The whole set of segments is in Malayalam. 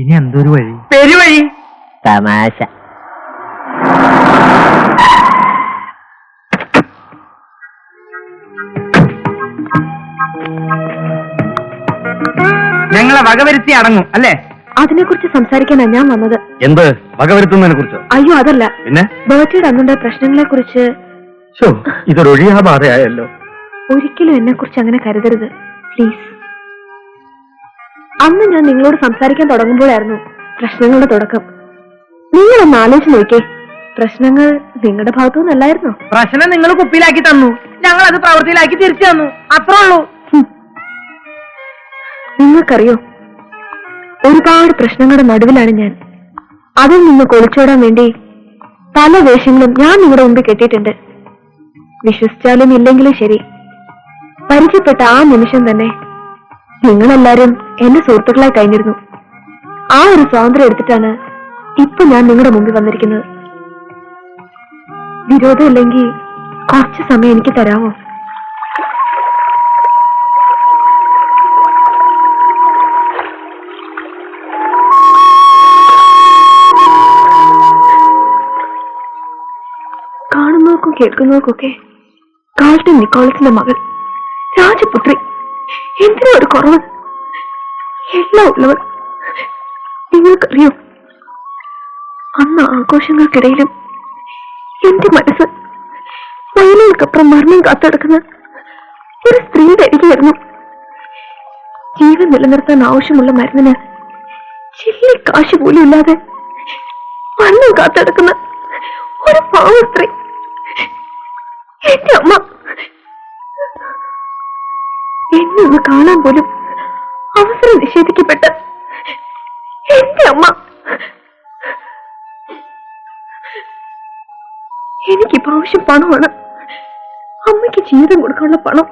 ഇനി എന്തൊരു വഴി? പെരുവഴി. തമാശ. ഞങ്ങളെ വകവരുത്തി അടങ്ങും അല്ലേ? അതിനെ കുറിച്ച് സംസാരിക്കാനാണ് ഞാൻ വന്നത്. എന്ത് വകവരുത്തുന്നതിനെ കുറിച്ചോ? അയ്യോ അതല്ല, പിന്നെ ബർത്ത്ഡേ അന്നുണ്ട പ്രശ്നങ്ങളെ കുറിച്ച്. ഇതൊരൊഴിയാപാതയായല്ലോ. ഒരിക്കലും എന്നെ കുറിച്ച് അങ്ങനെ കരുതരുത് പ്ലീസ്. അന്ന് ഞാൻ നിങ്ങളോട് സംസാരിക്കാൻ തുടങ്ങുമ്പോഴായിരുന്നു പ്രശ്നങ്ങളുടെ തുടക്കം. നിങ്ങളൊന്ന് ആലോചിച്ച് നോക്കേ, പ്രശ്നങ്ങൾ നിങ്ങളുടെ ഭാഗത്തു നിന്നല്ലായിരുന്നോ? പ്രശ്നം നിങ്ങൾ കുപ്പിയിലാക്കി തന്നു, ഞങ്ങൾ അത് പ്രവൃത്തിയിലാക്കി തിരിച്ചു തന്നു, അത്രേ ഉള്ളൂ. നിങ്ങൾക്കറിയോ, ഒരുപാട് പ്രശ്നങ്ങളുടെ നടുവിലാണ് ഞാൻ. അതിൽ നിന്ന് കൊളിച്ചോടാൻ വേണ്ടി പല വേഷങ്ങളും ഞാൻ നിങ്ങളുടെ മുമ്പിൽ കെട്ടിയിട്ടുണ്ട്. വിശ്വസിച്ചാലും ഇല്ലെങ്കിലും ശരി, പരിചയപ്പെട്ട ആ നിമിഷം തന്നെ നിങ്ങളെല്ലാരും എന്റെ സുഹൃത്തുക്കളായി കഴിഞ്ഞിരുന്നു. ആ ഒരു സ്വാതന്ത്ര്യം എടുത്തിട്ടാണ് ഇപ്പൊ ഞാൻ നിങ്ങളുടെ മുമ്പിൽ വന്നിരിക്കുന്നത്. വിരോധമില്ലെങ്കിൽ കുറച്ച് സമയം എനിക്ക് തരാമോ? കാണുന്നവർക്കും കേൾക്കുന്നവർക്കൊക്കെ കാൾട്ടൻ നിക്കോളസിന്റെ മകൾ, രാജപുത്രി, എന്തിനും ഒരു കുറവ്, എല്ലാം ഉള്ളവർ. നിങ്ങൾക്കറിയോ, അന്ന് ആഘോഷങ്ങൾക്കിടയിലും എന്റെ മനസ്സ് വയലുകൾക്കപ്പുറം മരണം കാത്തെടുക്കുന്ന ഒരു സ്ത്രീയുടെ അരികെയായിരുന്നു. ജീവൻ നിലനിർത്താൻ ആവശ്യമുള്ള മരുന്നിന് ചില്ലി കാശ് പോലും ഇല്ലാതെ മരണം കാത്തെടുക്കുന്ന ഒരു പാവ സ്ത്രീ, എന്റെ അമ്മ. എന്നെ ഒന്ന് കാണാൻ പോലും അവസരം നിഷേധിക്കപ്പെട്ട എന്റെ അമ്മ. എനിക്കിപ്പോ ആവശ്യം പണമാണ്. അമ്മയ്ക്ക് ജീവിതം കൊടുക്കാനുള്ള പണം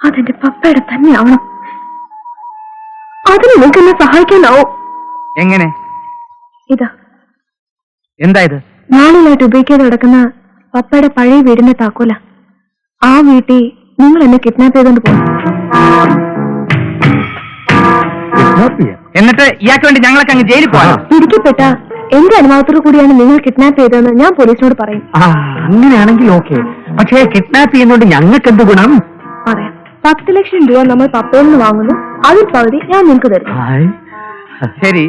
അതെന്റെ പപ്പയുടെ തന്നെ ആവണം. അതിന് നിങ്ങൾക്ക് എന്നെ സഹായിക്കാനാവും. എങ്ങനെ? ഇതാ. എന്താ ഇത്? നാളിലായിട്ട് ഉപയോഗിക്കാതെ കിടക്കുന്ന പപ്പയുടെ പഴയ വീടിന്റെ താക്കോല. ആ വീട്ടിൽ നിങ്ങൾ എന്നെ കിഡ്നാപ്പ് ചെയ്തോണ്ട് പോകും. എന്നിട്ട് ഇയാൾക്ക് വേണ്ടി ഞങ്ങളൊക്കെ അങ്ങ് ജയിലിൽ പോകാം. ഇരിക്കപ്പെട്ട എന്റെ അനുഭവത്തോടു കൂടിയാണ് നിങ്ങൾ കിഡ്നാപ്പ് ചെയ്തതെന്ന് ഞാൻ പോലീസിനോട് പറയും. അങ്ങനെയാണെങ്കിൽ ഓക്കെ. പക്ഷേ കിഡ്നാപ്പ് ചെയ്യുന്നോണ്ട് ഞങ്ങൾക്ക് എന്ത് ഗുണം? പറയാം. 10 ലക്ഷം രൂപ നമ്മൾ പപ്പയിൽ നിന്ന് വാങ്ങുന്നു, അതിൽ പകുതി ഞാൻ നിങ്ങൾക്ക് തരുന്നു. ശരി,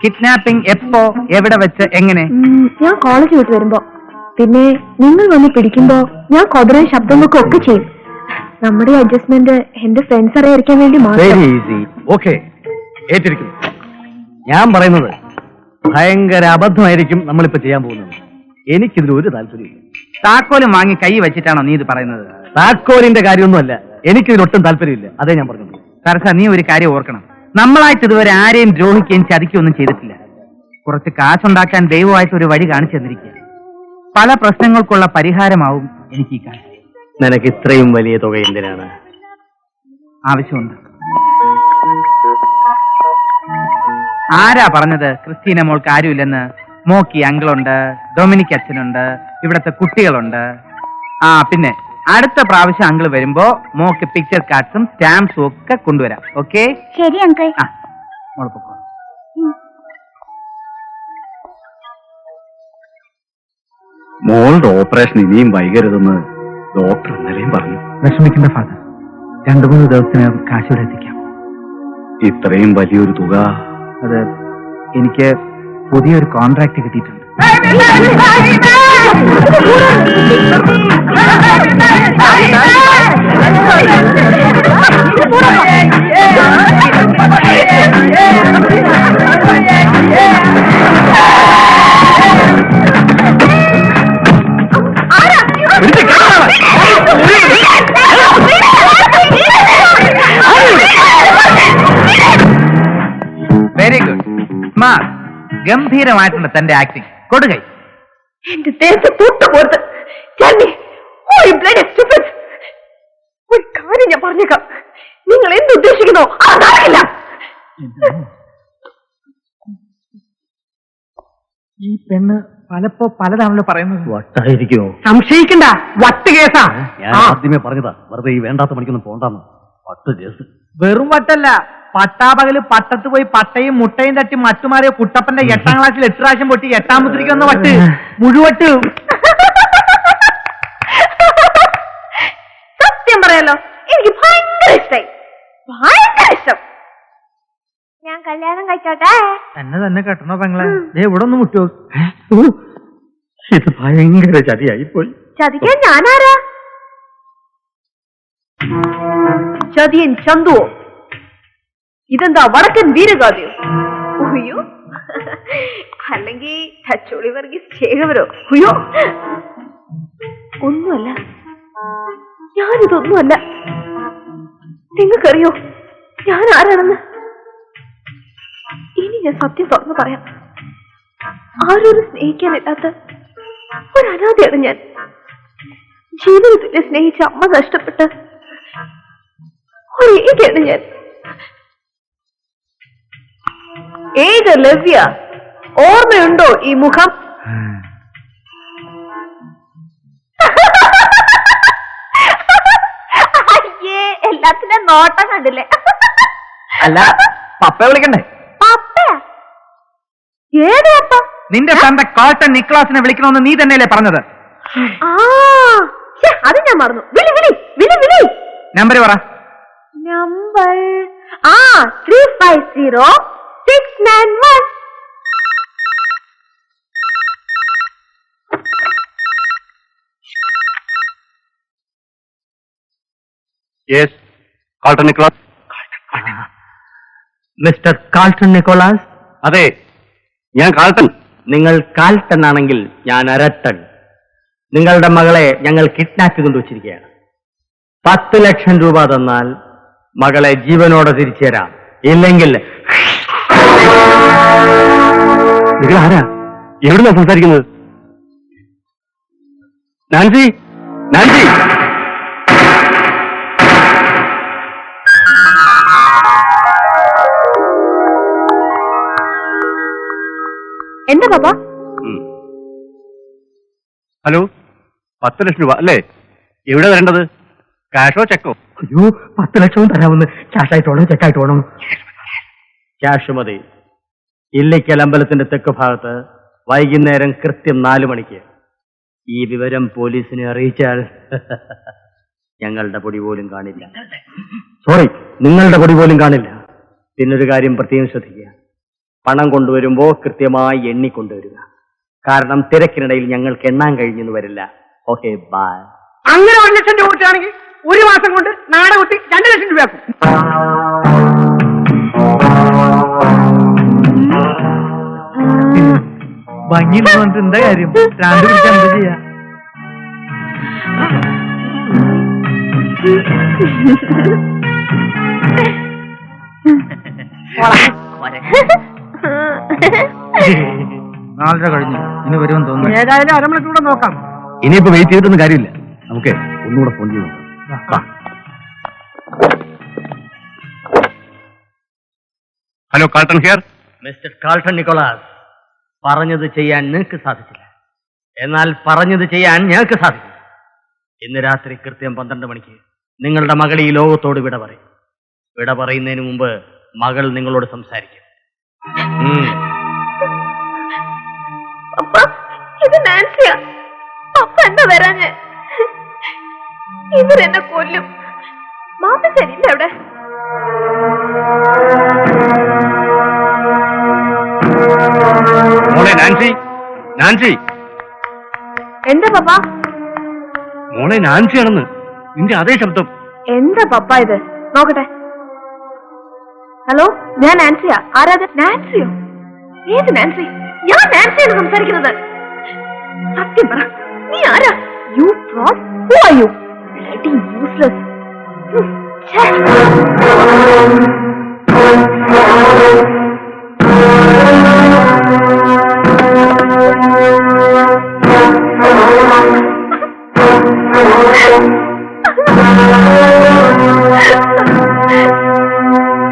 കിഡ്നാപ്പിംഗ് എപ്പോ, എവിടെ വെച്ച്, എങ്ങനെ? ഞാൻ കോളേജ് വിട്ട് വരുമ്പോ. പിന്നെ നിങ്ങൾ വന്ന് പിടിക്കുമ്പോ ഞാൻ കൊതറയും ശബ്ദം വെക്കും ഒക്കെ ചെയ്യും. നമ്മുടെ അഡ്ജസ്റ്റ്മെന്റ് എന്റെ ഫ്രണ്ട്സ് അറിയാതിരിക്കാൻ വേണ്ടി മാത്രം. ഏറ്റിരിക്കുന്നു. ഞാൻ പറയുന്നത് ഭയങ്കര അബദ്ധമായിരിക്കും നമ്മളിപ്പോ ചെയ്യാൻ പോകുന്നത്. എനിക്കിതിൽ ഒരു താല്പര്യമില്ല. താക്കോലും വാങ്ങി കൈ വെച്ചിട്ടാണോ നീ ഇത് പറയുന്നത്? താക്കോലിന്റെ കാര്യമൊന്നുമല്ല, എനിക്കിതിലൊട്ടും താല്പര്യമില്ല. അതേ ഞാൻ പറഞ്ഞത്. സരസ, നീ ഒരു കാര്യം ഓർക്കണം. നമ്മളായിട്ട് ഇതുവരെ ആരെയും ദ്രോഹിക്കുകയും ചതിക്കുകയൊന്നും ചെയ്തിട്ടില്ല. കുറച്ച് കാശുണ്ടാക്കാൻ ദൈവമായിട്ട് ഒരു വഴി കാണിച്ചു തന്നിരിക്കുക. പല പ്രശ്നങ്ങൾക്കുള്ള പരിഹാരമാവും എനിക്ക് ഈ കാശ്. നിനക്ക് ഇത്രയും വലിയ തുക എന്തിനാണ്? ആവശ്യമുണ്ട്. ആരാ പറഞ്ഞത് ക്രിസ്റ്റീന മോൾക്ക് ആരുമില്ലെന്ന്? മോക്കി അങ്കിളുണ്ട്, ഡൊമിനിക് അച്ഛനുണ്ട്, ഇവിടത്തെ കുട്ടികളുണ്ട്. പിന്നെ അടുത്ത പ്രാവശ്യം അങ്കിൾ വരുമ്പോ മോക്ക് പിക്ചർ കാർഡ്സും സ്റ്റാമ്പ്സും ഒക്കെ കൊണ്ടുവരാം. ഓക്കെ? ശരി അങ്കിൾ. മോള് പൊക്കോ. മോളുടെ ഓപ്പറേഷൻ ഇനിയും വൈകരുതെന്ന് ഡോക്ടർ ഇന്നലെയും പറഞ്ഞു. വിഷമിക്കേണ്ട ഫാദർ, 2-3 ദിവസത്തിനകം കാശിവിടെ എത്തിക്കാം. ഇത്രയും വലിയൊരു തുക? അത് എനിക്ക് പുതിയൊരു കോൺട്രാക്ട് കിട്ടിയിട്ടുണ്ട്. വെരി ഗുഡ്, സ്മാർട്ട്, ഗംഭീരമായിട്ടുണ്ട് തന്റെ ആക്ടിങ്. കൊടുകൈ. എന്റെ ദേശത്ത് തൊട്ടുപോർത്ത് ഒരു കാര്യം ഞാൻ പറഞ്ഞേക്കാം. നിങ്ങൾ എന്തുദ്ദേശിക്കുന്നോ അതറിയില്ല. ഈ പെണ്ണ് പലതാണല്ലോ പറയുന്നത്. വട്ടായിരിക്കുമോ? സംശയിക്കണ്ട, വട്ട് കേസാ. ഞാൻ ആദ്യമേ പറഞ്ഞതാ, വെറുതെ ഈ വേണ്ടാത്ത പണിക്കൊന്നും പോണ്ടെന്ന്. വട്ട് കേസ്. വെറും വട്ടല്ല, പട്ടാപകല് പട്ടത്ത് പോയി പട്ടയും മുട്ടയും തട്ടി മറ്റുമാറിയ കുട്ടപ്പന്റെ 8ാം ക്ലാസ്സിൽ 8 പ്രാവശ്യം പൊട്ടി 8ാം മുദ്രിക്കൊന്ന് വട്ട് മുഴുവട്ട്. സത്യം പറയാലോ, എനിക്ക് ഭയങ്കര ഇഷ്ടായി, ഭയങ്കര ഇഷ്ടം. ഞാൻ കല്യാണം കഴിച്ചോട്ടെ? തന്നെ കെട്ടണോ പെങ്ങളെ? ഇവിടെ ഒന്ന് മുട്ടോ. ഇത് ഭയങ്കര ചതിയായി പോയി. ചതിക്കാൻ ഞാനാരാ? ചതിയൻ ചന്തുവോ? ഇതെന്താ വടക്കൻ വീരഗാഥയോ? ഉയ്യോ, അല്ലെങ്കിൽ തച്ചോളി വർഗീസ് ചേകവരോ? ഉയ്യോ, ഒന്നുമല്ല, ഞാനിതൊന്നുമല്ല. നിങ്ങൾക്കറിയോ ഞാൻ ആരാണെന്ന്? ഇനി ഞാൻ സത്യം തുറന്നു പറയാം. ആരോരും സ്നേഹിക്കാനില്ലാത്ത ഒരു അനാഥയാണ് ഞാൻ. ജീവിതത്തിലെ സ്നേഹിച്ച അമ്മ നഷ്ടപ്പെട്ട് ഒരേകയാണ് ഞാൻ. ഏത് ലവ്യ, ഓർമ്മയുണ്ടോ ഈ മുഖം? അയ്യേ, എല്ലാത്തിനും നോട്ടം കണ്ടില്ലേ? അല്ല, പപ്പ വിളിക്കണ്ടേ? പപ്പയാ? ഏത് പപ്പ? നിന്റെ തന്റെ കാൾട്ടൻ നിക്ലാസിനെ വിളിക്കണമെന്ന് നീ തന്നെയല്ലേ പറഞ്ഞത്? ആ, അത് ഞാൻ മറന്നു. വിളി വിളി വിളി വിളി. നമ്പർ പറ. Number 350691. Yes, Carlton Nicholas. Mister Carlton Nicholas? അതെ, ഞാൻ കാൾട്ടൺ. നിങ്ങൾ കാൾട്ടൺ ആണെങ്കിൽ ഞാൻ അരട്ടൺ. നിങ്ങളുടെ മകളെ ഞങ്ങൾ കിഡ്നാപ്പ് കൊണ്ടുവച്ചിരിക്കുകയാണ്. 10 ലക്ഷം രൂപ തന്നാൽ മകളെ ജീവനോടെ തിരിച്ചു തരാം. ഇല്ലെങ്കിൽ നിങ്ങൾ ആരാ? എവിടുന്നാ സംസാരിക്കുന്നത്? Nancy, Nancy. എന്താ പാപ്പ? ഹലോ, 10 ലക്ഷം രൂപ അല്ലേ? എവിടെ വരേണ്ടത്? ക്യാഷോ ചെക്കോ? അയ്യോ, 10 ലക്ഷവും തരാമെന്ന്. ക്യാഷായിട്ടോണോ ചെക്കായിട്ടോണോ? ക്യാഷ് മതി. ഇല്ലിക്കൽ അമ്പലത്തിന്റെ തെക്ക് ഭാഗത്ത് വൈകുന്നേരം കൃത്യം 4 മണിക്ക്. ഈ വിവരം പോലീസിനെ അറിയിച്ചാൽ ഞങ്ങളുടെ പൊടി പോലും കാണില്ല. സോറി, നിങ്ങളുടെ പൊടി പോലും കാണില്ല. പിന്നൊരു കാര്യം പ്രത്യേകം ശ്രദ്ധിക്കുക. പണം കൊണ്ടുവരുമ്പോ കൃത്യമായി എണ്ണിക്കൊണ്ടുവരിക. കാരണം തിരക്കിനിടയിൽ ഞങ്ങൾക്ക് എണ്ണാൻ കഴിഞ്ഞെന്ന് വരില്ല. Okay, bye. അങ്ങനെ 1 ലക്ഷം രൂപ കിട്ടുകയാണെങ്കിൽ 1 മാസം കൊണ്ട് നാടകുട്ടി 2 ലക്ഷം രൂപയാക്കും. ഭംഗി എന്താ കാര്യം? രണ്ട് പിടിച്ചാൽ എന്താ ചെയ്യാ? നാലര കഴിഞ്ഞു, ഇനി വരുമെന്ന് തോന്നുന്നു. ഏതായാലും അരമണിക്കൂടെ നോക്കാം. ഇനിയിപ്പോ വെയിറ്റ് ചെയ്തിട്ടൊന്നും കാര്യമില്ല. നമുക്ക് ഒന്നുകൂടെ ഫോൺ ചെയ്തു. Hello, Carlton here. Mister Carlton Nicholas, പറഞ്ഞത് ചെയ്യാൻ നിങ്ങൾക്ക് സാധിച്ചില്ല. എന്നാൽ പറഞ്ഞത് ചെയ്യാൻ ഞങ്ങൾക്ക് സാധിക്കും. ഇന്ന് രാത്രി കൃത്യം 12 മണിക്ക് നിങ്ങളുടെ മകൾ ഈ ലോകത്തോട് വിട പറയും. വിട പറയുന്നതിന് മുമ്പ് മകൾ നിങ്ങളോട് സംസാരിക്കും. പപ്പ, ഇത് നാൻസിയാ. പപ്പ എന്താ വരാഞ്ഞേ? ഇവരെന്നെ കൊല്ലും. മാമൻ ശരിയില്ല അവിടെ. മോളെ നാൻസി, നാൻസി. എന്താ പപ്പ? മോളെ നാൻസിയാണെന്ന്. നിന്റെ അതേ ശബ്ദം. എന്താ പപ്പ ഇത്? നോക്കട്ടെ. ഹലോ, ഞാൻ നാൻസിയാ. ആരാത്? നാൻസിയോ? ഏത് നാൻസി? ഞാൻ നാൻസിയാണ് സംസാരിക്കുന്നത്. സത്യം പറ, നീ ആരാ? You fraud. Who are you? Bloody useless. ഛേ.